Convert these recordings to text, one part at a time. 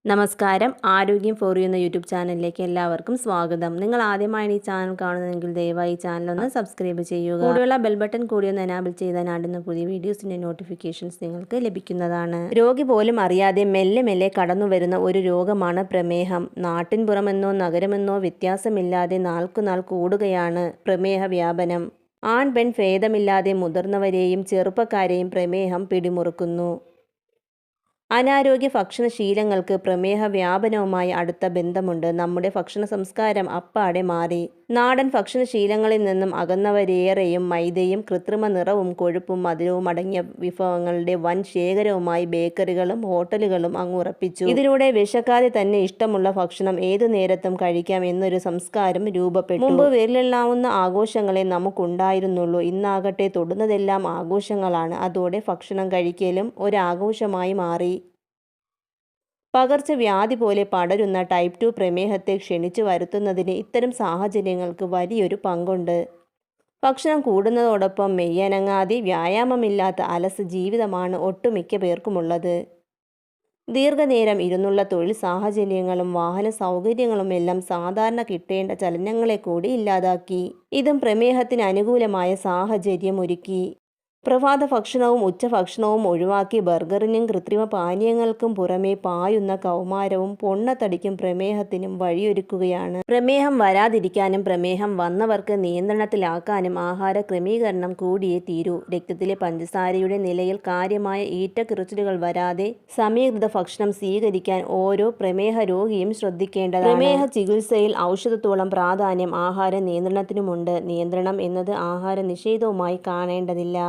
നമസ്കാരം. ആരോഗ്യം for you എന്ന യൂട്യൂബ് ചാനലിലേക്ക് എല്ലാവർക്കും സ്വാഗതം. നിങ്ങൾ ആദ്യമായാണ് ഈ ചാനൽ കാണുന്നതെങ്കിൽ ദയവായി ഈ ചാനൽ ഒന്ന് സബ്സ്ക്രൈബ് ചെയ്യുക. കൂടെയുള്ള ബെൽ ബട്ടൺ കൂടി ഒന്ന് എനാബിൾ ചെയ്താൽ ആടുന്ന പുതിയ വീഡിയോസിൻ്റെ നോട്ടിഫിക്കേഷൻസ് നിങ്ങൾക്ക് ലഭിക്കുന്നതാണ്. രോഗി പോലും അറിയാതെ മെല്ലെ മെല്ലെ കടന്നു വരുന്ന ഒരു രോഗമാണ് പ്രമേഹം. നാട്ടിൻപുറമെന്നോ നഗരമെന്നോ വ്യത്യാസമില്ലാതെ നാൾക്കുനാൾ കൂടുകയാണ് പ്രമേഹ വ്യാപനം. ആൺ പെൺ ഭേദമില്ലാതെ മുതിർന്നവരെയും ചെറുപ്പക്കാരെയും പ്രമേഹം പിടിമുറുക്കുന്നു. അനാരോഗ്യ ഭക്ഷണശീലങ്ങൾക്ക് പ്രമേഹ വ്യാപനവുമായി അടുത്ത ബന്ധമുണ്ട്. നമ്മുടെ ഭക്ഷണ സംസ്കാരം അപ്പാടെ മാറി. നാടൻ ഭക്ഷണശീലങ്ങളിൽ നിന്നും അകന്നവരേറെയും മൈദയും കൃത്രിമ നിറവും കൊഴുപ്പും മധുരവും അടങ്ങിയ വിഭവങ്ങളുടെ വൻ ശേഖരവുമായി ബേക്കറികളും ഹോട്ടലുകളും അങ്ങുറപ്പിച്ചു. ഇതിലൂടെ വിശക്കാതെ തന്നെ ഇഷ്ടമുള്ള ഭക്ഷണം ഏതു നേരത്തും കഴിക്കാം എന്നൊരു സംസ്കാരം രൂപപ്പെട്ടു. മുമ്പ് വിരലെണ്ണാവുന്ന ആഘോഷങ്ങളെ നമുക്കുണ്ടായിരുന്നുള്ളൂ. ഇന്നാകട്ടെ തൊടുന്നതെല്ലാം ആഘോഷങ്ങളാണ്. അതോടെ ഭക്ഷണം കഴിക്കലും ഒരാഘോഷമായി മാറി. പകർച്ചവ്യാധി പോലെ പടരുന്ന ടൈപ്പ് 2 പ്രമേഹത്തെ ക്ഷണിച്ചു വരുത്തുന്നതിന് ഇത്തരം സാഹചര്യങ്ങൾക്ക് വലിയൊരു പങ്കുണ്ട്. ഭക്ഷണം കൂടുന്നതോടൊപ്പം മെയ്യനങ്ങാതെ വ്യായാമമില്ലാത്ത അലസ ജീവിതമാണ് ഒട്ടുമിക്ക പേർക്കുമുള്ളത്. ദീർഘനേരം ഇരുന്നുള്ള തൊഴിൽ സാഹചര്യങ്ങളും വാഹന സൗകര്യങ്ങളുമെല്ലാം സാധാരണ കിട്ടേണ്ട ചലനങ്ങളെ കൂടി ഇല്ലാതാക്കി. ഇതും പ്രമേഹത്തിന് അനുകൂലമായ സാഹചര്യം ഒരുക്കി. പ്രഭാത ഭക്ഷണവും ഉച്ചഭക്ഷണവും ഒഴിവാക്കി ബർഗറിനും കൃത്രിമ പാനീയങ്ങൾക്കും പുറമെ പായുന്ന കൗമാരവും പൊണ്ണത്തടിക്കും പ്രമേഹത്തിനും വഴിയൊരുക്കുകയാണ്. പ്രമേഹം വരാതിരിക്കാനും പ്രമേഹം വന്നവർക്ക് നിയന്ത്രണത്തിലാക്കാനും ആഹാര ക്രമീകരണം കൂടിയേ തീരൂ. രക്തത്തിലെ പഞ്ചസാരയുടെ നിലയിൽ കാര്യമായ ഏറ്റക്കുറച്ചിലുകൾ വരാതെ സമീകൃത ഭക്ഷണം സ്വീകരിക്കാൻ ഓരോ പ്രമേഹ രോഗിയും ശ്രദ്ധിക്കേണ്ടതാണ്. പ്രമേഹ ചികിത്സയിൽ ഔഷധത്തോളം പ്രാധാന്യം ആഹാര നിയന്ത്രണത്തിനുമുണ്ട്. നിയന്ത്രണം എന്നത് ആഹാര നിഷേധവുമായി കാണേണ്ടതില്ല.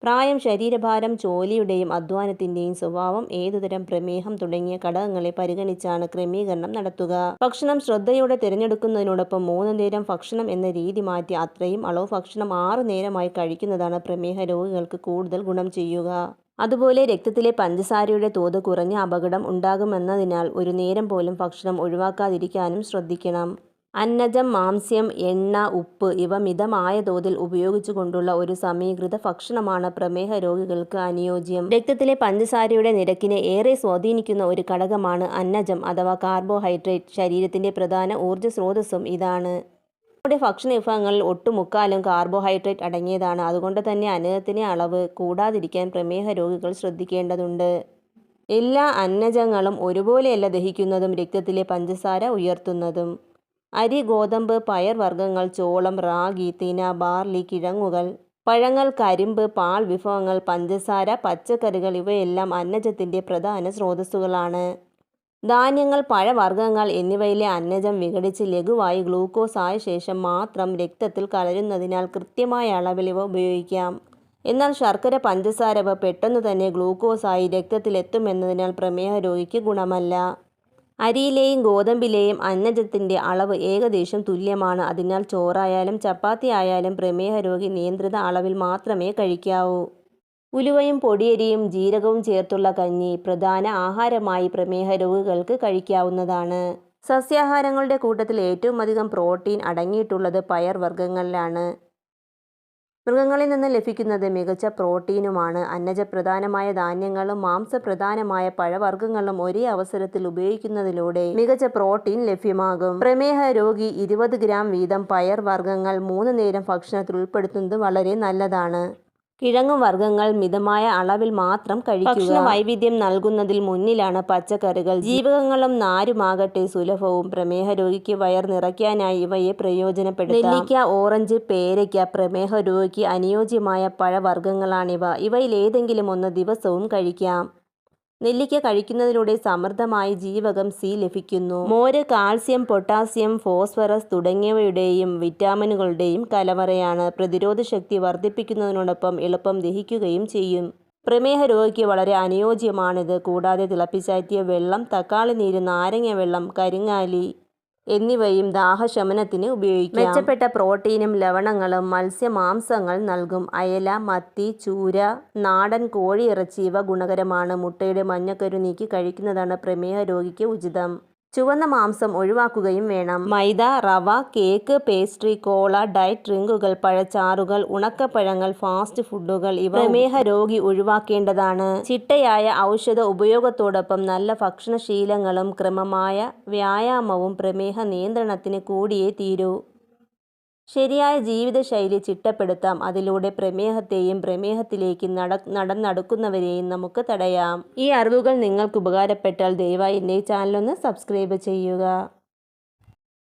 പ്രായം, ശരീരഭാരം, ജോലിയുടെയും അധ്വാനത്തിൻ്റെയും സ്വഭാവം, ഏതുതരം പ്രമേഹം തുടങ്ങിയ ഘടകങ്ങളെ പരിഗണിച്ചാണ് ക്രമീകരണം നടത്തുക. ഭക്ഷണം ശ്രദ്ധയോടെ തിരഞ്ഞെടുക്കുന്നതിനോടൊപ്പം 3 നേരം ഭക്ഷണം എന്ന രീതി മാറ്റി അത്രയും അളവ് ഭക്ഷണം 6 നേരമായി കഴിക്കുന്നതാണ് പ്രമേഹ രോഗികൾക്ക് കൂടുതൽ ഗുണം ചെയ്യുക. അതുപോലെ രക്തത്തിലെ പഞ്ചസാരയുടെ തോത് കുറഞ്ഞ അപകടം ഉണ്ടാകുമെന്നതിനാൽ ഒരു നേരം പോലും ഭക്ഷണം ഒഴിവാക്കാതിരിക്കാനും ശ്രദ്ധിക്കണം. അന്നജം, മാംസ്യം, എണ്ണ, ഉപ്പ് ഇവ മിതമായ തോതിൽ ഉപയോഗിച്ചുകൊണ്ടുള്ള ഒരു സമീകൃത ഭക്ഷണമാണ് പ്രമേഹ രോഗികൾക്ക് അനുയോജ്യം. രക്തത്തിലെ പഞ്ചസാരയുടെ നിരക്കിനെ ഏറെ സ്വാധീനിക്കുന്ന ഒരു ഘടകമാണ് അന്നജം അഥവാ കാർബോഹൈഡ്രേറ്റ്. ശരീരത്തിൻ്റെ പ്രധാന ഊർജ്ജ സ്രോതസ്സും ഇതാണ്. നമ്മുടെ ഭക്ഷണ വിഭവങ്ങളിൽ ഒട്ടുമുക്കാലും കാർബോഹൈഡ്രേറ്റ് അടങ്ങിയതാണ്. അതുകൊണ്ട് തന്നെ അന്നജത്തിൻ്റെ അളവ് കൂടാതിരിക്കാൻ പ്രമേഹ രോഗികൾ ശ്രദ്ധിക്കേണ്ടതുണ്ട്. എല്ലാ അന്നജങ്ങളും ഒരുപോലെയല്ല ദഹിക്കുന്നതും രക്തത്തിലെ പഞ്ചസാര ഉയർത്തുന്നതും. അരി, ഗോതമ്പ്, പയർ വർഗ്ഗങ്ങൾ, ചോളം, റാഗി, തിന, ബാർലി, കിഴങ്ങുകൾ, പഴങ്ങൾ, കരിമ്പ്, പാൽ വിഭവങ്ങൾ, പഞ്ചസാര, പച്ചക്കറികൾ ഇവയെല്ലാം അന്നജത്തിൻ്റെ പ്രധാന സ്രോതസ്സുകളാണ്. ധാന്യങ്ങൾ, പഴവർഗ്ഗങ്ങൾ എന്നിവയിലെ അന്നജം വിഘടിച്ച് ലഘുവായി ഗ്ലൂക്കോസ് ആയ ശേഷം മാത്രം രക്തത്തിൽ കലരുന്നതിനാൽ കൃത്യമായ അളവിൽ ഇവ ഉപയോഗിക്കാം. എന്നാൽ ശർക്കര, പഞ്ചസാര ഇവ പെട്ടെന്നു തന്നെ ഗ്ലൂക്കോസായി രക്തത്തിലെത്തുമെന്നതിനാൽ പ്രമേഹ രോഗിക്ക് ഗുണമല്ല. അരിയിലെയും ഗോതമ്പിലെയും അന്നജത്തിൻ്റെ അളവ് ഏകദേശം തുല്യമാണ്. അതിനാൽ ചോറായാലും ചപ്പാത്തി ആയാലും പ്രമേഹ രോഗി നിയന്ത്രിത അളവിൽ മാത്രമേ കഴിക്കാവൂ. ഉലുവയും പൊടിയരിയും ജീരകവും ചേർത്തുള്ള കഞ്ഞി പ്രധാന ആഹാരമായി പ്രമേഹ രോഗികൾക്ക് കഴിക്കാവുന്നതാണ്. സസ്യാഹാരങ്ങളുടെ കൂട്ടത്തിൽ ഏറ്റവും അധികം പ്രോട്ടീൻ അടങ്ങിയിട്ടുള്ളത് പയർ വർഗ്ഗങ്ങളിലാണ്. മൃഗങ്ങളിൽ നിന്ന് ലഭിക്കുന്നത് മികച്ച പ്രോട്ടീനുമാണ്. അന്നജപ്രധാനമായ ധാന്യങ്ങളും മാംസപ്രധാനമായ പഴവർഗ്ഗങ്ങളും ഒരേ അവസരത്തിൽ ഉപയോഗിക്കുന്നതിലൂടെ മികച്ച പ്രോട്ടീൻ ലഭ്യമാകും. പ്രമേഹ രോഗി 20 ഗ്രാം വീതം പയർ വർഗ്ഗങ്ങൾ 3 നേരം ഭക്ഷണത്തിൽ ഉൾപ്പെടുത്തുന്നത് വളരെ നല്ലതാണ്. കിഴങ്ങു വർഗ്ഗങ്ങൾ മിതമായ അളവിൽ മാത്രം കഴിക്കുക. ഭക്ഷണ വൈവിധ്യം നൽകുന്നതിൽ മുന്നിലാണ് പച്ചക്കറികൾ. ജീവകങ്ങളും നാരുമാകട്ടെ സുലഭവും. പ്രമേഹ രോഗിക്ക് വയർ നിറയ്ക്കാനായി ഇവയെ പ്രയോജനപ്പെടുത്താം. നെല്ലിക്ക, ഓറഞ്ച്, പേരയ്ക്ക പ്രമേഹ രോഗിക്ക് അനുയോജ്യമായ പഴവർഗ്ഗങ്ങളാണിവ. ഇവയിൽ ഏതെങ്കിലും ഒന്ന് ദിവസവും കഴിക്കാം. നെല്ലിക്ക കഴിക്കുന്നതിലൂടെ സമൃദ്ധമായി ജീവകം സി ലഭിക്കുന്നു. മോര് കാൽസ്യം, പൊട്ടാസ്യം, ഫോസ്ഫറസ് തുടങ്ങിയവയുടെയും വിറ്റാമിനുകളുടെയും കലവറയാണ്. പ്രതിരോധശക്തി വർദ്ധിപ്പിക്കുന്നതിനോടൊപ്പം എളുപ്പം ദഹിക്കുകയും ചെയ്യും. പ്രമേഹ രോഗിക്ക് വളരെ അനുയോജ്യമാണിത്. കൂടാതെ തിളപ്പിച്ചാറ്റിയ വെള്ളം, തക്കാളി നീര്, നാരങ്ങ വെള്ളം, കരിങ്ങാലി എന്നിവയും ദാഹശമനത്തിന് ഉപയോഗിക്കാം. മെച്ചപ്പെട്ട പ്രോട്ടീനും ലവണങ്ങളും മത്സ്യമാംസങ്ങൾ നൽകും. അയല, മത്തി, ചൂര, നാടൻ കോഴിയിറച്ചി ഇവ ഗുണകരമാണ്. മുട്ടയുടെ മഞ്ഞക്കരു നീക്കി കഴിക്കുന്നതാണ് പ്രമേഹ രോഗിക്ക് ഉചിതം. ചുവന്ന മാംസം ഒഴിവാക്കുകയും വേണം. മൈദ, റവ, കേക്ക്, പേസ്ട്രി, കോള, ഡയറ്റ് ഡ്രിങ്കുകൾ, പഴച്ചാറുകൾ, ഉണക്കപ്പഴങ്ങൾ, ഫാസ്റ്റ് ഫുഡുകൾ ഇവ പ്രമേഹ രോഗി ഒഴിവാക്കേണ്ടതാണ്. ചിട്ടയായ ഔഷധ ഉപയോഗത്തോടൊപ്പം നല്ല ഭക്ഷണശീലങ്ങളും ക്രമമായ വ്യായാമവും പ്രമേഹ നിയന്ത്രണത്തിന് കൂടിയേ തീരൂ. ശരിയായ ജീവിതശൈലി ചിട്ടപ്പെടുത്താം. അതിലൂടെ പ്രമേഹത്തെയും പ്രമേഹത്തിലേക്ക് നടന്നടുക്കുന്നവരെയും നമുക്ക് തടയാം. ഈ അറിവുകൾ നിങ്ങൾക്ക് ഉപകാരപ്പെട്ടാൽ ദയവായി എൻ്റെ ഈ ചാനലൊന്ന് സബ്സ്ക്രൈബ് ചെയ്യുക.